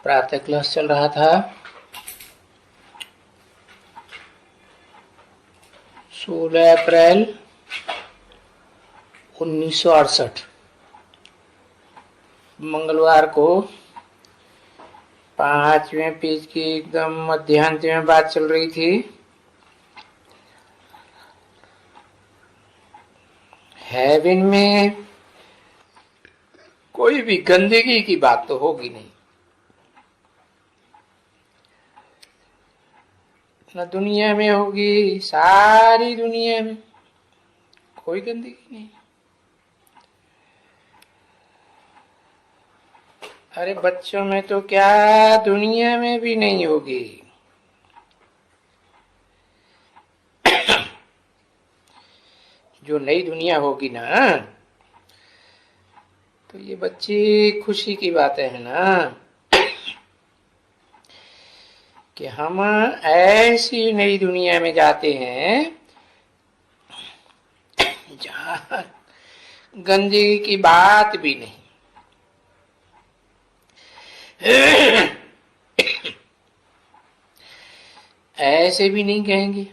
प्रातः क्लास चल रहा था। 16 अप्रैल 1968 मंगलवार को 5वें पेज की एकदम मध्यांत में बात चल रही थी। हेवन में कोई भी गंदगी की बात तो होगी नहीं, न दुनिया में होगी, सारी दुनिया में कोई गंदगी नहीं। अरे बच्चों में तो क्या, दुनिया में भी नहीं होगी। जो नई दुनिया होगी ना, तो ये बच्चे खुशी की बातें हैं ना कि हम ऐसी नई दुनिया में जाते हैं जहां गंदगी की बात भी नहीं। ऐसे भी नहीं कहेंगे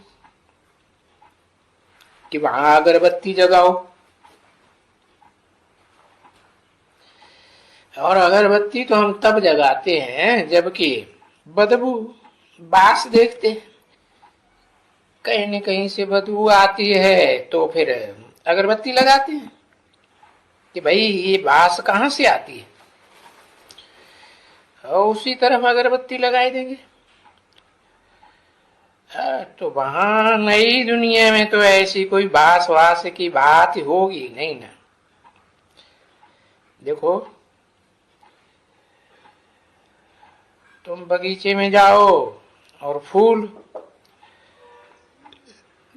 कि वहां अगरबत्ती जगाओ, और अगरबत्ती तो हम तब जगाते हैं जबकि बदबू बास देखते हैं। कहीं न कहीं से बदबू आती है तो फिर अगरबत्ती लगाते हैं कि भाई ये बास कहां से आती है, और उसी तरफ अगरबत्ती लगाई देंगे। तो वहां नई दुनिया में तो ऐसी कोई बास वास की बात होगी नहीं ना। देखो, तुम बगीचे में जाओ और फूल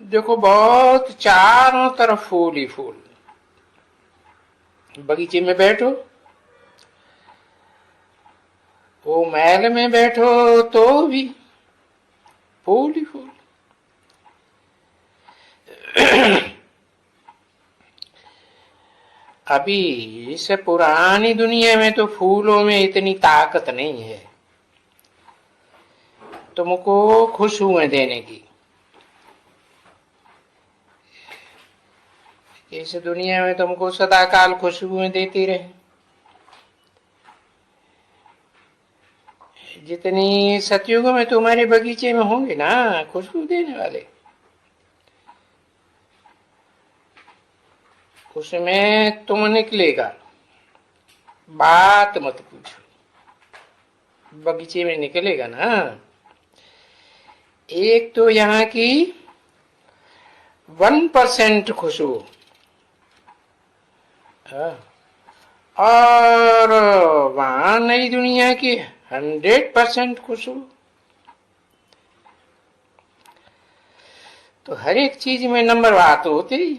देखो, बहुत चारों तरफ फूल ही फूल। बगीचे में बैठो, वो महल में बैठो तो भी फूल ही फूल। अभी इस पुरानी दुनिया में तो फूलों में इतनी ताकत नहीं है तुमको खुशबुएं देने की। इस दुनिया में तुमको सदाकाल खुशबुएं देती रहे। जितनी सतयुग में तुम्हारे बगीचे में होंगे ना खुशबू देने वाले, उसमें तुम निकलेगा, बात मत पूछो। बगीचे में निकलेगा ना, एक तो यहाँ की 1% खुशबू, और वहां नई दुनिया की 100% खुशबू। तो हर एक चीज में नंबर बात होती।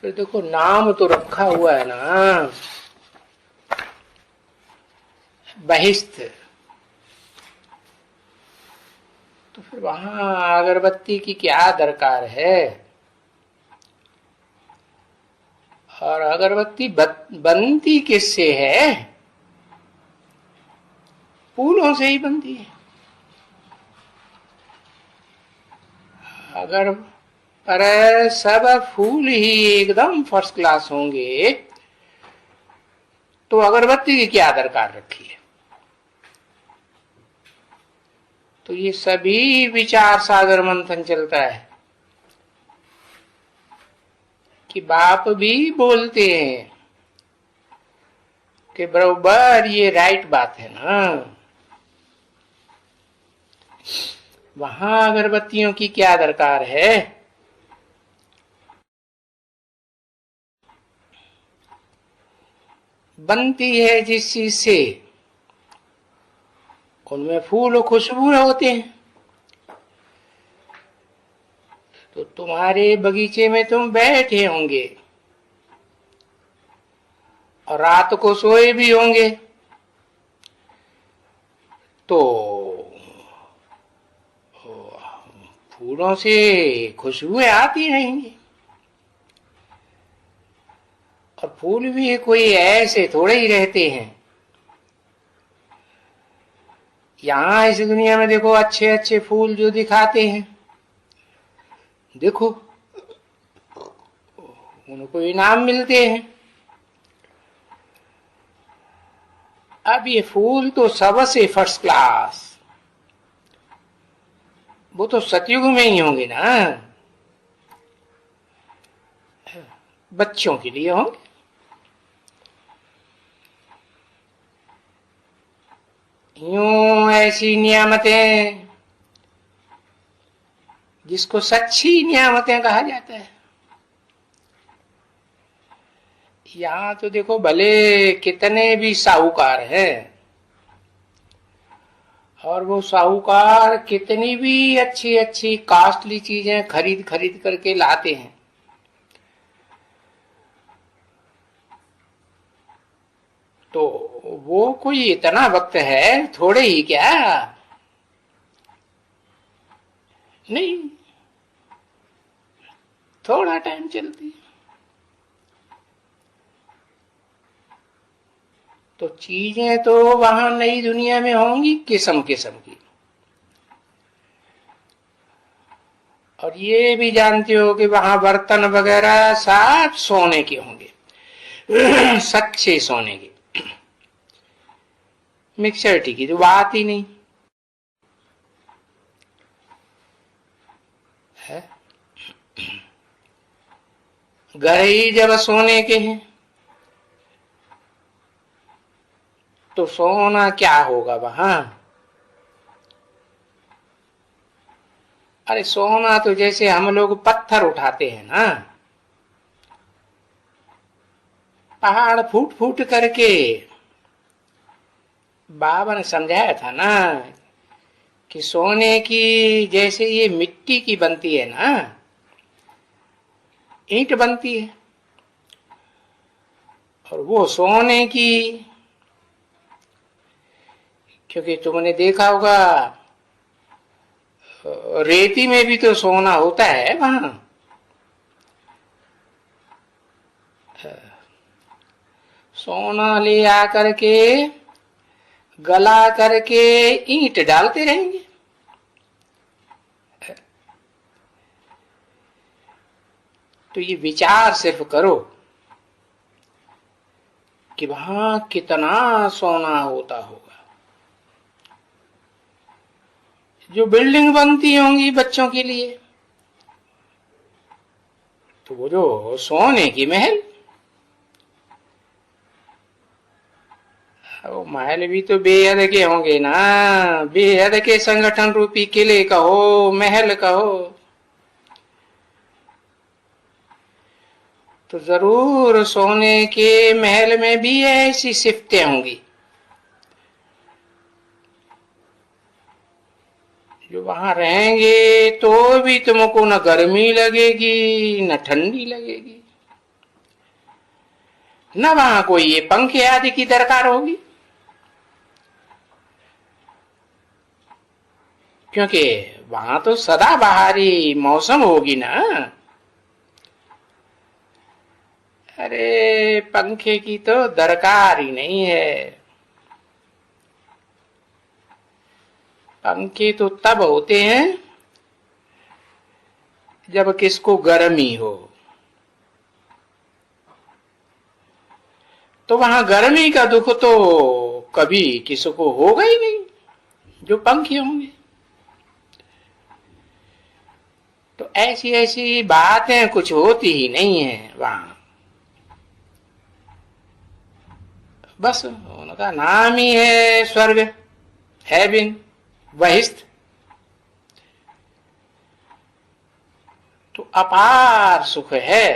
फिर देखो, नाम तो रखा हुआ है ना, बहिष्ठ। तो फिर वहां अगरबत्ती की क्या दरकार है। और अगरबत्ती बनती किससे है? फूलों से ही बनती है। अगर पर सब फूल ही एकदम फर्स्ट क्लास होंगे तो अगरबत्ती की क्या दरकार रखी है। तो ये सभी विचार सागर मंथन चलता है कि बाप भी बोलते हैं कि बराबर ये राइट बात है ना। वहां अगरबत्तियों की क्या दरकार है। बनती है जिस चीज से, उनमें फूल और खुशबू होते हैं। तो तुम्हारे बगीचे में तुम बैठे होंगे और रात को सोए भी होंगे, तो फूलों से खुशबुएं आती रहेंगी। और फूल भी कोई ऐसे थोड़े ही रहते हैं यहाँ इस दुनिया में देखो अच्छे अच्छे फूल जो दिखाते हैं, देखो उनको इनाम मिलते हैं। अब ये फूल तो सबसे फर्स्ट क्लास, वो तो सतयुग में ही होंगे ना, बच्चों के लिए होंगे। यूं ऐसी नियामतें जिसको सच्ची नियामतें कहा जाता है, यहाँ तो देखो भले कितने भी साहूकार हैं, और वो साहूकार कितनी भी अच्छी अच्छी कॉस्टली चीजें खरीद खरीद करके लाते हैं, तो वो कोई इतना वक्त है थोड़े ही क्या, नहीं, थोड़ा टाइम चलती है। तो चीजें तो वहां नई दुनिया में होंगी किस्म किस्म की, और ये भी जानते हो कि वहां बर्तन वगैरह सब सोने के होंगे, सच्चे सोने के, मिक्सर की तो बात ही नहीं है। घर ही जब सोने के हैं तो सोना क्या होगा वहां। अरे सोना तो जैसे हम लोग पत्थर उठाते हैं ना, पहाड़ फूट फूट करके, बाबा ने समझाया था ना कि सोने की जैसे ये मिट्टी की बनती है ना, ईंट बनती है, और वो सोने की, क्योंकि तुमने देखा होगा रेती में भी तो सोना होता है वहां, सोना ले आकर के गला करके ईंट डालते रहेंगे। तो ये विचार सिर्फ करो कि वहां कितना सोना होता होगा। जो बिल्डिंग बनती होंगी बच्चों के लिए, तो वो जो सोने की महल, वो महल भी तो बेहद के होंगे ना, बेहद के संगठन रूपी किले कहो महल कहो, तो जरूर सोने के महल में भी ऐसी सिफ्तें होंगी जो वहां रहेंगे तो भी तुमको न गर्मी लगेगी न ठंडी लगेगी, न वहां कोई ये पंखे आदि की दरकार होगी, क्योंकि वहां तो सदा बहारी मौसम होगी ना। अरे पंखे की तो दरकार ही नहीं है, पंखे तो तब होते हैं जब किसको गर्मी हो, तो वहां गर्मी का दुख तो कभी किसी को होगा ही नहीं जो पंखे होंगे। तो ऐसी ऐसी बातें कुछ होती ही नहीं है वहां, बस उनका नाम ही है स्वर्ग, हेवन, बहिष्ठ। तो अपार सुख है,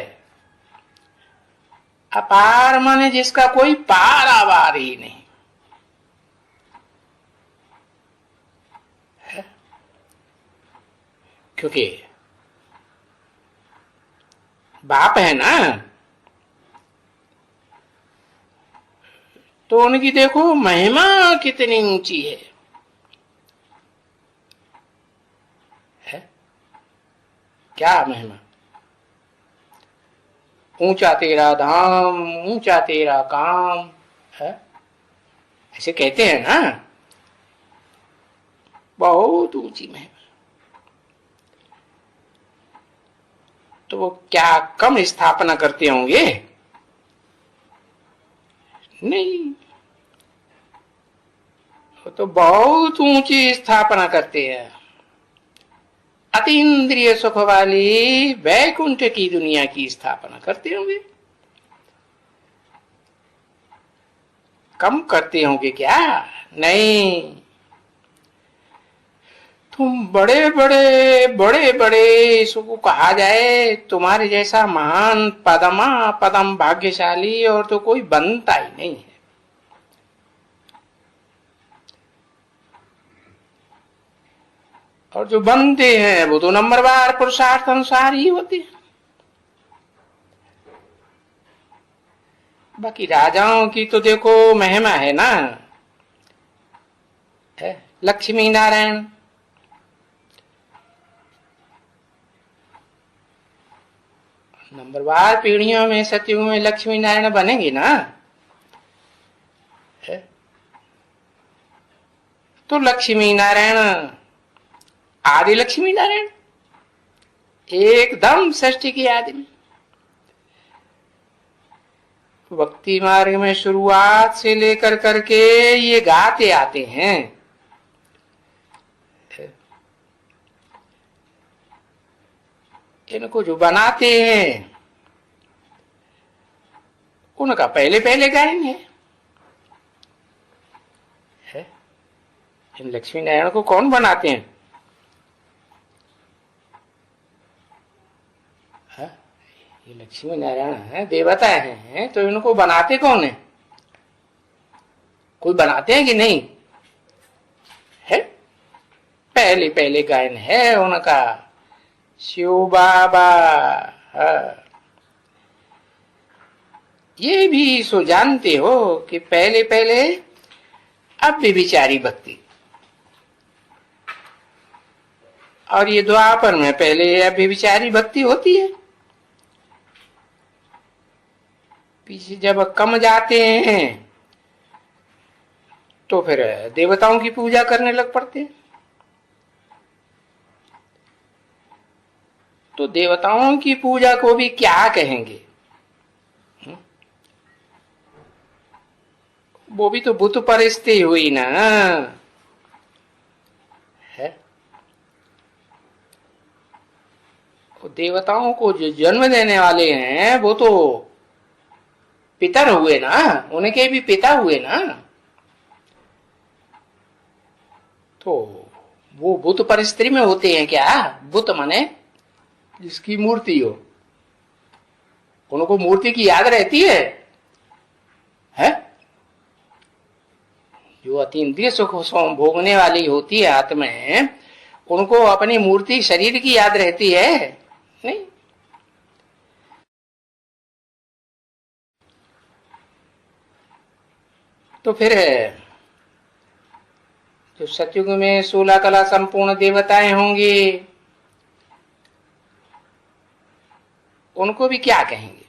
अपार माने जिसका कोई पार आवार ही नहीं है, क्योंकि बाप है ना, तो उनकी देखो महिमा कितनी ऊंची है, क्या महिमा। ऊंचा तेरा धाम ऊंचा तेरा काम है, ऐसे कहते हैं ना। बहुत ऊंची महिमा। तो वो क्या कम स्थापना करते होंगे? नहीं, वो तो बहुत ऊंची स्थापना करते हैं। अतीन्द्रिय सुख वाली वैकुंठ की दुनिया की स्थापना करते होंगे। कम करते होंगे क्या? नहीं, तुम बड़े बड़े इसको कहा जाए तुम्हारे जैसा महान पदम भाग्यशाली और तो कोई बनता ही नहीं है। और जो बनते हैं वो तो नंबरवार पुरुषार्थ अनुसार ही होते हैं। बाकी राजाओं की तो देखो महिमा है ना, है लक्ष्मी नारायण। नंबरवार पीढ़ियों में सतयुग में लक्ष्मी नारायण बनेंगे ना, है? तो लक्ष्मी नारायण आदि लक्ष्मी नारायण एकदम सृष्टि की आदि में भक्ति मार्ग में शुरुआत से लेकर करके ये गाते आते हैं। इनको जो बनाते हैं उनका पहले पहले गायन है। इन लक्ष्मी नारायण को कौन बनाते हैं? ये लक्ष्मी नारायण है, देवता है, तो इनको बनाते कौन है? कोई बनाते हैं कि नहीं है? पहले पहले गायन है उनका शिव बाबा। ये भी सो जानते हो कि पहले पहले अब व्यभिचारी भक्ति, और ये द्वापर में पहले अब व्यभिचारी भक्ति होती है। पीछे जब कम जाते हैं तो फिर देवताओं की पूजा करने लग पड़ते हैं। तो देवताओं की पूजा को भी क्या कहेंगे? वो भी तो बुत परिस्थिति हुई ना, है? वो देवताओं को जो जन्म देने वाले हैं वो तो पितर हुए ना, उनके भी पिता हुए ना। तो वो बुत परिस्थिति में होते हैं क्या? बुत माने जिसकी मूर्ति हो, उनको मूर्ति की याद रहती है? जो अतीन्द्रिय सुख भोगने वाली होती है आत्मा, उनको अपनी मूर्ति शरीर की याद रहती है? नहीं। तो फिर जो सतयुग में 16 कला संपूर्ण देवताएं होंगी उनको भी क्या कहेंगे?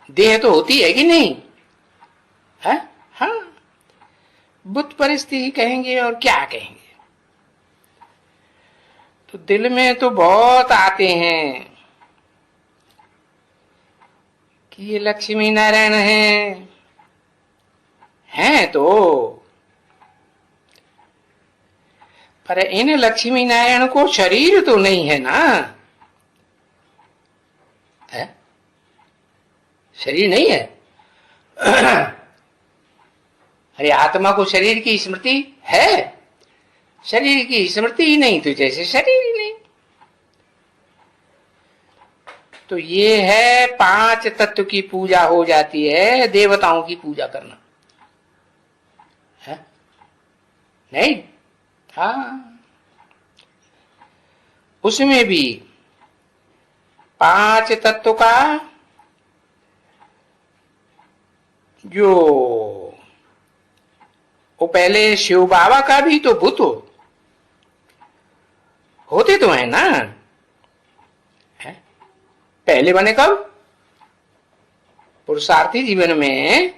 देह तो होती है कि नहीं है? हाँ, बुत परिस्थिति कहेंगे और क्या कहेंगे? तो दिल में तो बहुत आते हैं कि ये लक्ष्मी नारायण हैं तो, पर इन लक्ष्मी नारायण को शरीर तो नहीं है ना, है? शरीर नहीं है। अरे आत्मा को शरीर की स्मृति है? शरीर की स्मृति ही नहीं तो जैसे शरीर ही नहीं। तो ये है 5 तत्व की पूजा हो जाती है, देवताओं की पूजा करना है? नहीं। हाँ, उसमें भी 5 तत्व का जो वो पहले शिव बाबा का भी तो भूत होते तो है ना, है? पहले बने कब? पुरुषार्थी जीवन में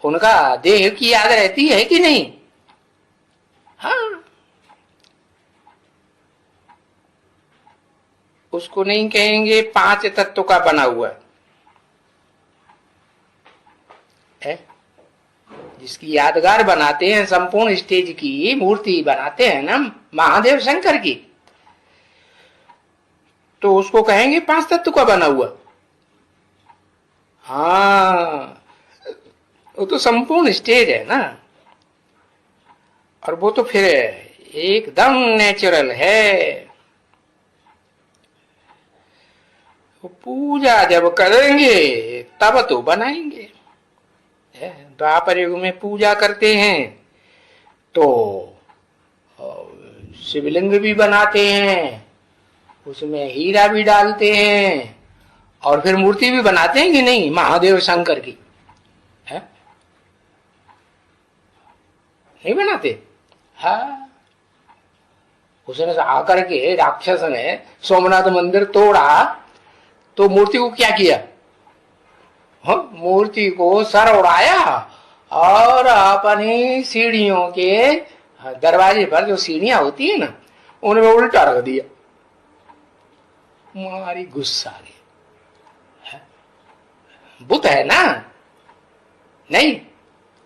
उनका देह की याद रहती है कि नहीं? हाँ, उसको नहीं कहेंगे 5 तत्व का बना हुआ है। जिसकी यादगार बनाते हैं, संपूर्ण स्टेज की मूर्ति बनाते हैं ना महादेव शंकर की, तो उसको कहेंगे 5 तत्व का बना हुआ। हाँ, वो तो संपूर्ण स्टेज है ना, और वो तो फिर एकदम नेचुरल है। पूजा जब करेंगे तब तो बनाएंगे। द्वापर युग में पूजा करते हैं तो शिवलिंग भी बनाते हैं, उसमें हीरा भी डालते हैं, और फिर मूर्ति भी बनाते हैं कि नहीं महादेव शंकर की, है? नहीं बनाते? हाँ, उसने आकर के राक्षस ने सोमनाथ मंदिर तोड़ा तो मूर्ति को क्या किया? हाँ, मूर्ति को सर उड़ाया और अपनी सीढ़ियों के दरवाजे पर जो सीढ़ियां होती है ना, उनमें उल्टा रख दिया। मारी गुस्सा आ गया। बुत है ना? नहीं?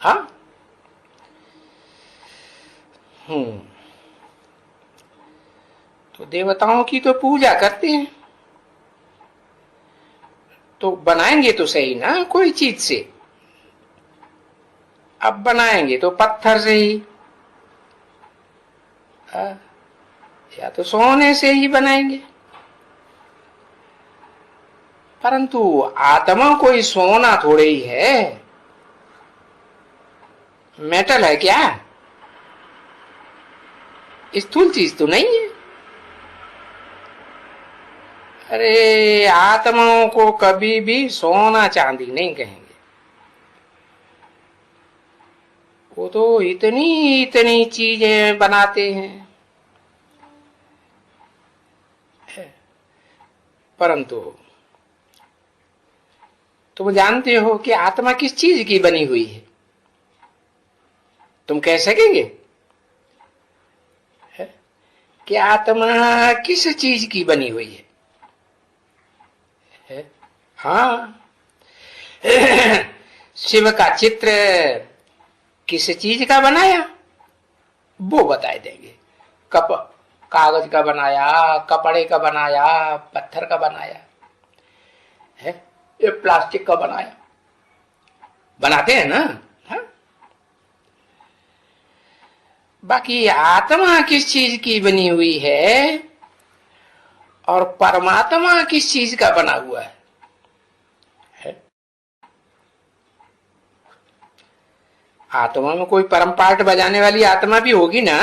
हाँ, तो देवताओं की तो पूजा करते हैं, तो बनाएंगे तो सही ना कोई चीज से। अब बनाएंगे तो पत्थर से ही, या तो सोने से ही बनाएंगे। परंतु आत्मा कोई सोना थोड़े ही है, मेटल है क्या? स्थूल चीज तो नहीं है। अरे, आत्माओं को कभी भी सोना चांदी नहीं कहेंगे। वो तो इतनी इतनी चीजें बनाते हैं, परंतु तुम जानते हो कि आत्मा किस चीज की बनी हुई है? तुम कह सकेंगे कि आत्मा किस चीज की बनी हुई है? हाँ, शिव का चित्र किस चीज का बनाया वो बता देंगे। कागज का बनाया, कपड़े का बनाया, पत्थर का बनाया है, ये प्लास्टिक का बनाया, बनाते हैं ना। हाँ? बाकी आत्मा किस चीज की बनी हुई है और परमात्मा किस चीज का बना हुआ है? आत्मा में कोई परम पार्ट बजाने वाली आत्मा भी होगी ना?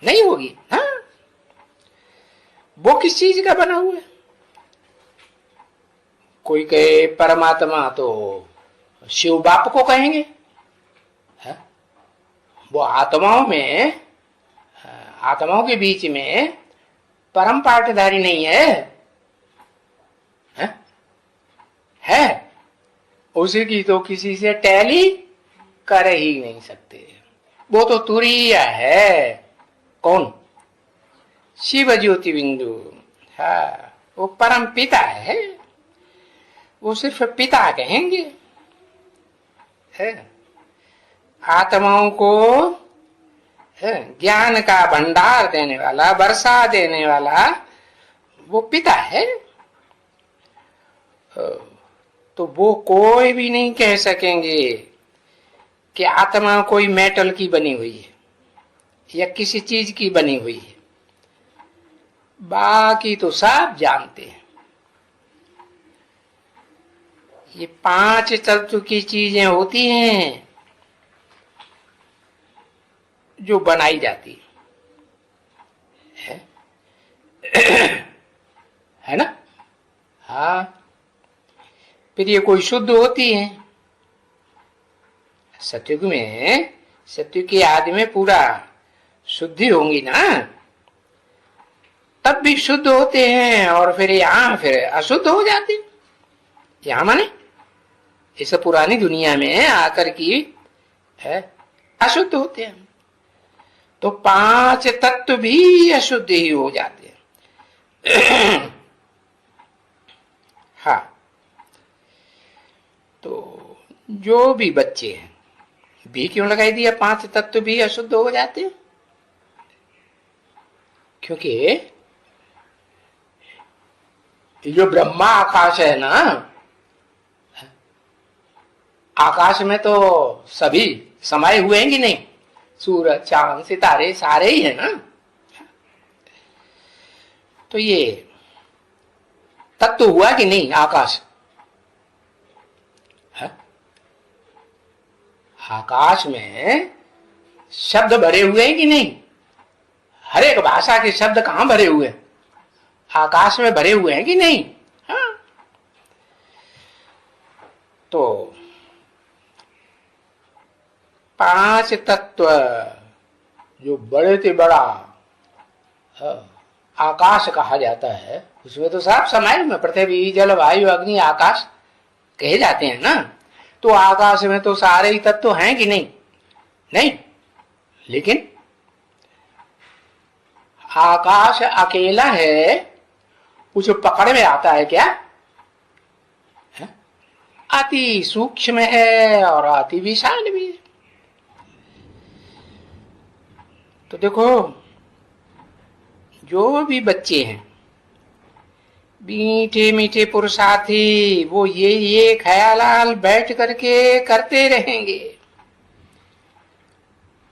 नहीं होगी? हाँ, वो किस चीज का बना हुआ है? कोई कहे परमात्मा तो शिव बाप को कहेंगे, है? वो आत्माओं में, आत्माओं के बीच में परम पार्टधारी नहीं है, है? उसी की तो किसी से टैली कर ही नहीं सकते। वो तो तुरीय है। कौन? शिव ज्योति बिंदु। हाँ, वो परम पिता है, वो सिर्फ पिता कहेंगे, है? आत्माओं को ज्ञान का भंडार देने वाला, वर्षा देने वाला वो पिता है। तो वो कोई भी नहीं कह सकेंगे कि आत्मा कोई मेटल की बनी हुई है या किसी चीज की बनी हुई है। बाकी तो सब जानते हैं। ये 5 तत्व की चीजें होती हैं जो बनाई जाती है, है ना? हाँ, फिर ये कोई शुद्ध होती है। सतयुग में, सतयुग की आदि में पूरा शुद्धि होंगी ना, तब भी शुद्ध होते हैं, और फिर यहाँ फिर अशुद्ध हो जाते। यहाँ माने इस पुरानी दुनिया में आकर की है अशुद्ध होते हैं। तो 5 तत्व भी अशुद्ध ही हो जाते हैं। हाँ, तो जो भी बच्चे हैं, भी क्यों लगाई दिया? 5 तत्व भी अशुद्ध हो जाते हैं, क्योंकि जो ब्रह्मा आकाश है ना, आकाश में तो सभी समाये हुए हैं कि नहीं? सूरज, चांद, सितारे सारे ही है ना। तो ये तत्व हुआ कि नहीं आकाश? है? आकाश में शब्द भरे हुए हैं कि नहीं? हर एक भाषा के शब्द कहां भरे हुए हैं? आकाश में भरे हुए हैं कि नहीं? हाँ? तो 5 तत्व जो बड़े से बड़ा आकाश कहा जाता है, उसमें तो सब समाये में पृथ्वी, जल, वायु, अग्नि, आकाश कहे जाते हैं ना। तो आकाश में तो सारे ही तत्व हैं कि नहीं? नहीं, लेकिन आकाश अकेला है, कुछ पकड़ में आता है क्या? है? अति सूक्ष्म है और अति विशाल भी है। तो देखो, जो भी बच्चे हैं, मीठे मीठे पुरुषार्थी, वो ये ख्याल बैठ करके करते रहेंगे,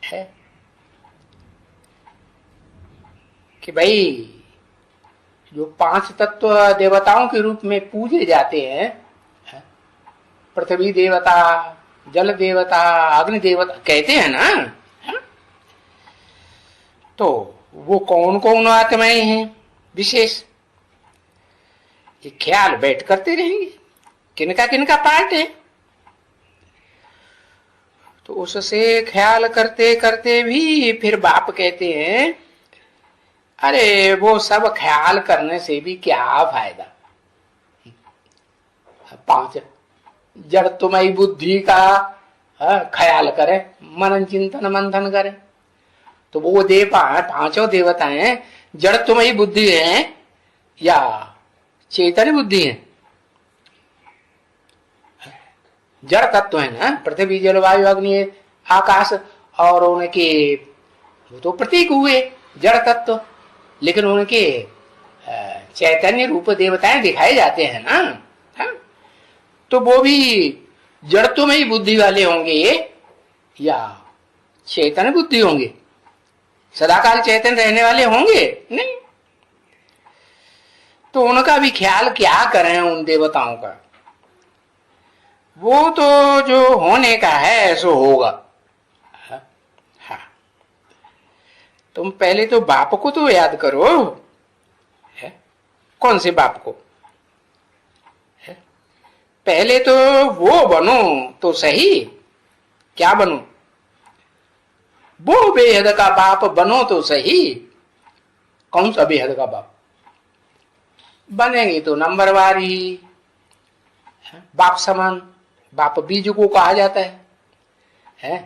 है कि भाई जो 5 तत्व देवताओं के रूप में पूजे जाते हैं, पृथ्वी देवता, जल देवता, अग्नि देवता कहते हैं ना, है? तो वो कौन कौन आत्माएं हैं विशेष? ये ख्याल बैठ करते रहेंगे, किनका किनका पार्ट है। तो उससे ख्याल करते करते भी फिर बाप कहते हैं, अरे वो सब ख्याल करने से भी क्या फायदा? 5 जड़त्वमयी बुद्धि का ख्याल करें, मनन चिंतन मंथन करें, तो वो पांचों देवताएं जड़त्वमयी बुद्धि है या चैतन्य बुद्धि है? जड़ तत्व है ना, पृथ्वी, जल, वायु, अग्नि, आकाश, और उनके वो तो प्रतीक हुए जड़ तत्व, लेकिन उनके चैतन्य रूप देवताएं दिखाए जाते हैं ना। हाँ? तो वो भी जड़त्व में ही बुद्धि वाले होंगे या चैतन्य बुद्धि होंगे? सदाकाल चैतन्य रहने वाले होंगे? नहीं। तो उनका भी ख्याल क्या करें उन देवताओं का? वो तो जो होने का है सो होगा। हाँ, तुम पहले तो बाप को तो याद करो, है? कौन से बाप को? है? पहले तो वो बनो तो सही। क्या बनो? वो बेहद का बाप बनो तो सही। कौन सा बेहद का बाप? बनेंगे तो नंबरवार ही, बाप समान। बाप बीज को कहा जाता है?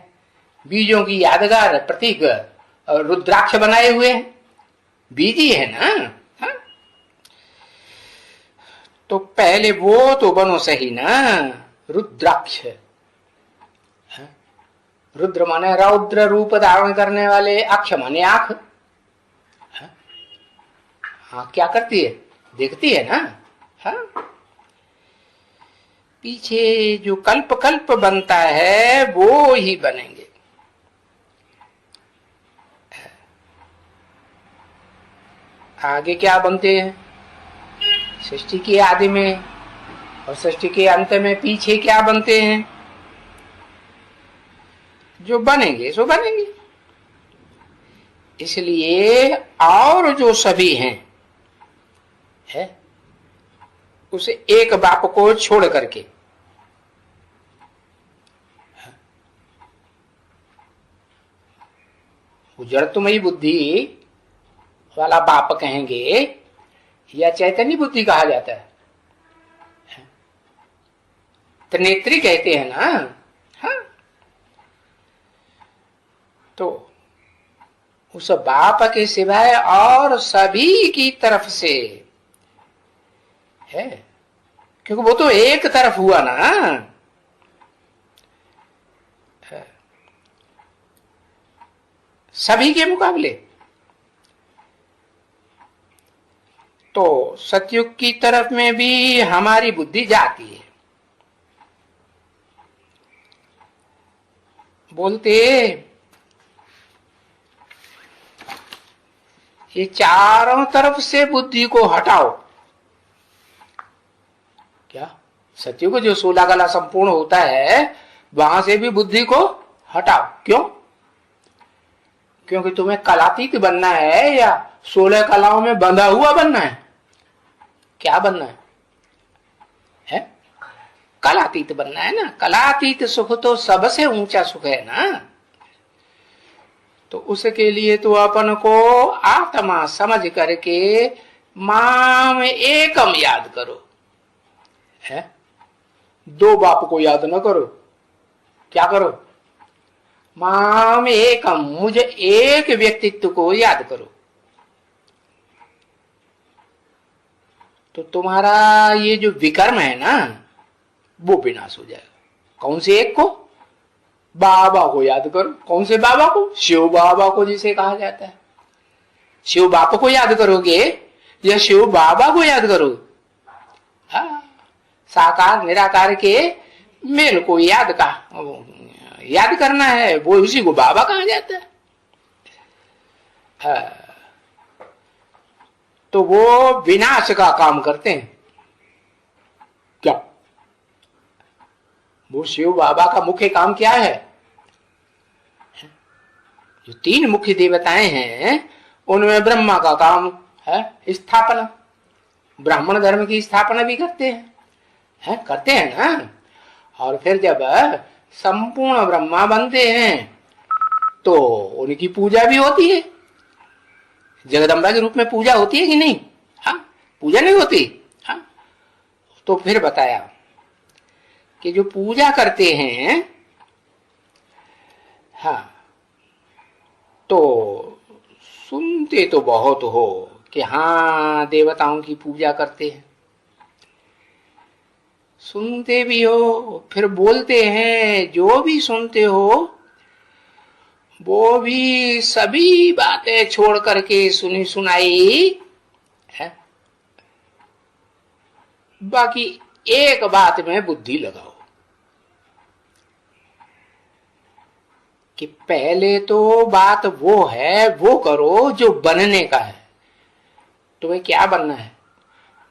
बीजों की यादगार प्रतीक रुद्राक्ष बनाए हुए हैं, बीज ही है ना। हा? तो पहले वो तो बनो सही ना, रुद्राक्ष। रुद्र माने रौद्र रूप धारण करने वाले, अक्ष माने आंख। हाँ, क्या करती है? देखती है ना। हाँ? पीछे जो कल्प कल्प बनता है वो ही बनेंगे। आगे क्या बनते हैं? सृष्टि के आदि में और सृष्टि के अंत में पीछे क्या बनते हैं? जो बनेंगे सो बनेंगे। इसलिए और जो सभी हैं, है उसे एक बाप को छोड़ करके, जड़त्वमयी बुद्धि वाला बाप कहेंगे या चैतन्य बुद्धि कहा जाता है? त्रिनेत्री कहते हैं ना। हाँ? तो उस बाप के सिवाय और सभी की तरफ से है, क्योंकि वो तो एक तरफ हुआ ना। सभी के मुकाबले तो सतयुग की तरफ में भी हमारी बुद्धि जाती है। बोलते ये चारों तरफ से बुद्धि को हटाओ। क्या सतयुग जो 16 कला संपूर्ण होता है वहां से भी बुद्धि को हटाओ। क्यों? क्योंकि तुम्हें कलातीत बनना है या 16 कलाओं में बंधा हुआ बनना है? क्या बनना है? कलातीत बनना है ना। कलातीत सुख तो सबसे ऊंचा सुख है ना। तो उसके लिए तो अपन को आत्मा समझ करके माम एकम याद करो। है? दो बाप को याद न करो। क्या करो? माम एकम, मुझे एक व्यक्तित्व को याद करो। तो तुम्हारा ये जो विकर्म है ना वो विनाश हो जाएगा। कौन से एक को? बाबा को याद करो। कौन से बाबा को? शिव बाबा को जिसे कहा जाता है। शिव बाबा को याद करोगे या शिव बाबा को याद करोगे? हाँ, साकार निराकार के मेल को याद करना है, वो उसी को बाबा कहा जाता है। हाँ, तो वो विनाश का काम करते हैं। क्या? वो शिव बाबा का मुख्य काम क्या है? जो 3 मुख्य देवताएं हैं उनमें ब्रह्मा का काम है स्थापना। ब्राह्मण धर्म की स्थापना भी करते हैं, करते हैं ना। और फिर जब संपूर्ण ब्रह्मा बनते हैं तो उनकी पूजा भी होती है। जगदम्बा के रूप में पूजा होती है कि नहीं? हाँ, पूजा नहीं होती। हाँ, तो फिर बताया कि जो पूजा करते हैं, हाँ, तो सुनते तो बहुत हो कि हाँ देवताओं की पूजा करते हैं, सुनते भी हो, फिर बोलते हैं। जो भी सुनते हो वो भी सभी बातें छोड़ करके सुनी सुनाई है। बाकी एक बात में बुद्धि लगाओ कि पहले तो बात वो है, वो करो जो बनने का है। तुम्हें क्या बनना है?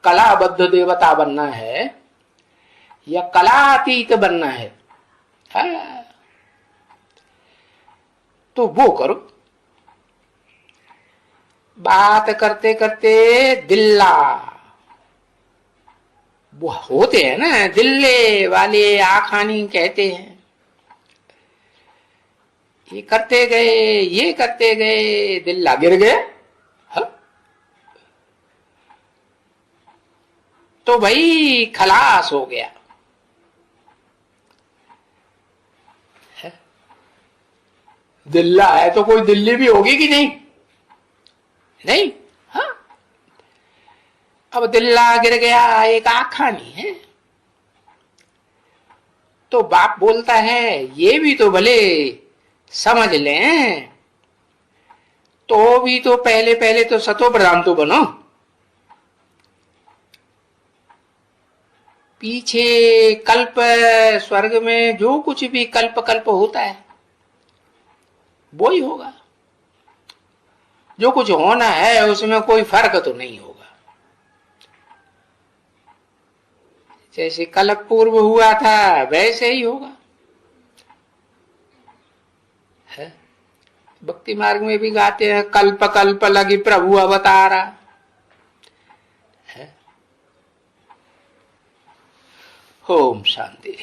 कलाबद्ध देवता बनना है या कलातीत बनना है? हाँ, तो वो करो। बात करते करते दिल्ला, वो होते हैं ना दिल्ले वाले, आखानी कहते हैं। ये करते गए दिल्ला गिर गए। हाँ? तो भाई खलास हो गया। दिल्ला है तो कोई दिल्ली भी होगी कि नहीं? नहीं। हाँ, अब दिल्ला गिर गया, एक आखानी है। तो बाप बोलता है ये भी तो भले समझ लें, तो भी तो पहले पहले तो सतो प्रधान तो बनो। पीछे कल्प स्वर्ग में जो कुछ भी कल्प कल्प होता है वो ही होगा। जो कुछ होना है उसमें कोई फर्क तो नहीं होगा। जैसे कल्प पूर्व हुआ था वैसे ही होगा। है? भक्ति मार्ग में भी गाते हैं, कल्प कल्प लगी प्रभु अवतारा। है? ओम शांति।